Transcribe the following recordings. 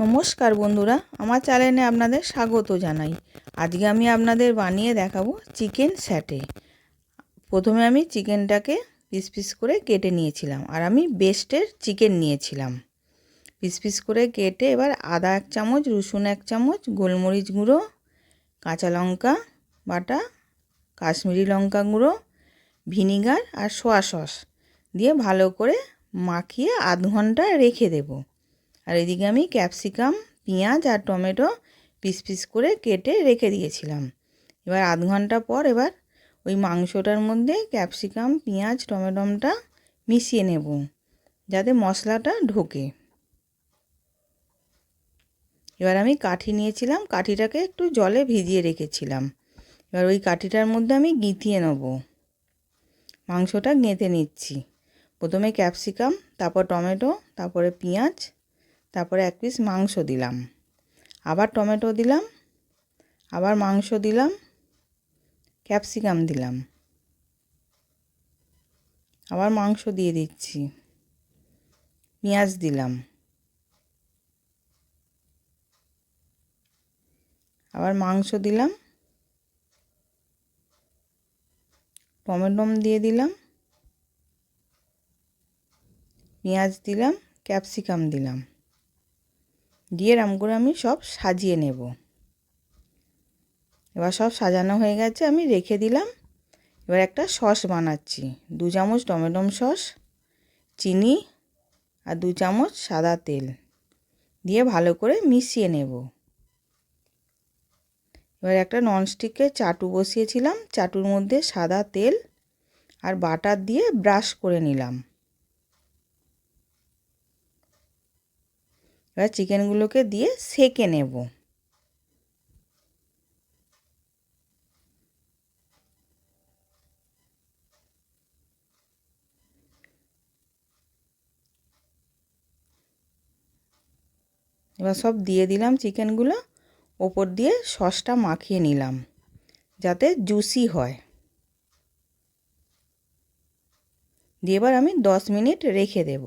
নমস্কার বন্ধুরা, আমার চ্যানেলে আপনাদের স্বাগত জানাই। আজকে আমি আপনাদের বানিয়ে দেখাবো চিকেন স্যাটে। প্রথমে আমি চিকেনটাকে পিস পিস করে কেটে নিয়েছিলাম, আর আমি বেস্টের চিকেন নিয়েছিলাম। পিস পিস করে কেটে এবার আদা 1 চামচ, রসুন 1 চামচ, গোলমরিচ গুঁড়ো, কাঁচা লঙ্কা বাটা, কাশ্মীরি লঙ্কা গুঁড়ো, ভিনিগার আর সোয়া সস দিয়ে ভালো করে মাখিয়ে আধ ঘন্টা রেখে দেবো। আর এদিকে আমি ক্যাপসিকাম, পেঁয়াজ আর টমেটো পিস পিস করে কেটে রেখে দিয়েছিলাম। এবার আধ ঘন্টা পর এবার ওই মাংসটার মধ্যে ক্যাপসিকাম, পেঁয়াজ, টমেটোটা মিশিয়ে নেব যাতে মশলাটা ঢোকে। এবার আমি কাঠি নিয়েছিলাম, কাঠিটাকে একটু জলে ভিজিয়ে রেখেছিলাম। এবার ওই কাঠিটার মধ্যে আমি গিঁথিয়ে নেব। মাংসটা গেঁথে নিচ্ছি। প্রথমে ক্যাপসিকাম, তারপর টমেটো, তারপরে পেঁয়াজ, তারপরে 1 পিস মাংস দিলাম, আবার টমেটো দিলাম, আবার মাংস দিলাম, ক্যাপসিকাম দিলাম, আবার মাংস দিয়ে দিচ্ছি, পেঁয়াজ দিলাম, আবার মাংস দিলাম, টমেটো দিয়ে দিলাম, পেঁয়াজ দিলাম, ক্যাপসিকাম দিলাম, দিয়ে এরম করে আমি সব সাজিয়ে নেব। এবার সব সাজানো হয়ে গেছে, আমি রেখে দিলাম। এবার একটা সস বানাচ্ছি। 2 চামচ টমেটো সস, চিনি আর 2 চামচ সাদা তেল দিয়ে ভালো করে মিশিয়ে নেব। এবার একটা ননস্টিকের চাটু বসিয়েছিলাম, চাটুর মধ্যে সাদা তেল আর বাটার দিয়ে ব্রাশ করে নিলাম। এবার চিকেনগুলোকে দিয়ে সেঁকে নেব। এবার সব দিয়ে দিলাম চিকেনগুলো, ওপর দিয়ে সসটা মাখিয়ে নিলাম যাতে জুসি হয়। দিয়ে এবার আমি 10 মিনিট রেখে দেব।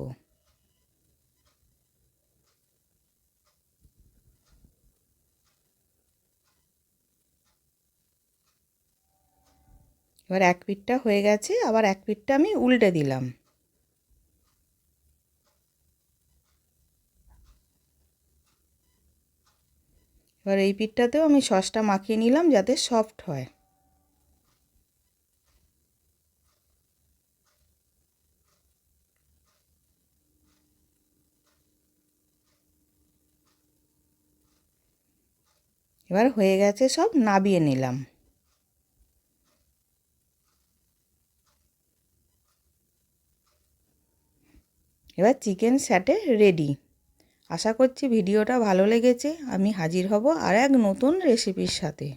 এবার এক পিঠটা হয়ে গেছে, আবার এক পিঠটা আমি উল্টে দিলাম। এবার এই পিঠটাতেও আমি সসটা মাখিয়ে নিলাম যাতে সফট হয়। এবার হয়ে গেছে, সব নাবিয়ে নিলাম। এবার চিকেন স্যাটে রেডি। আশা করছি ভিডিওটা ভালো লেগেছে। আমি হাজির হব আর এক নতুন রেসিপির সাথে।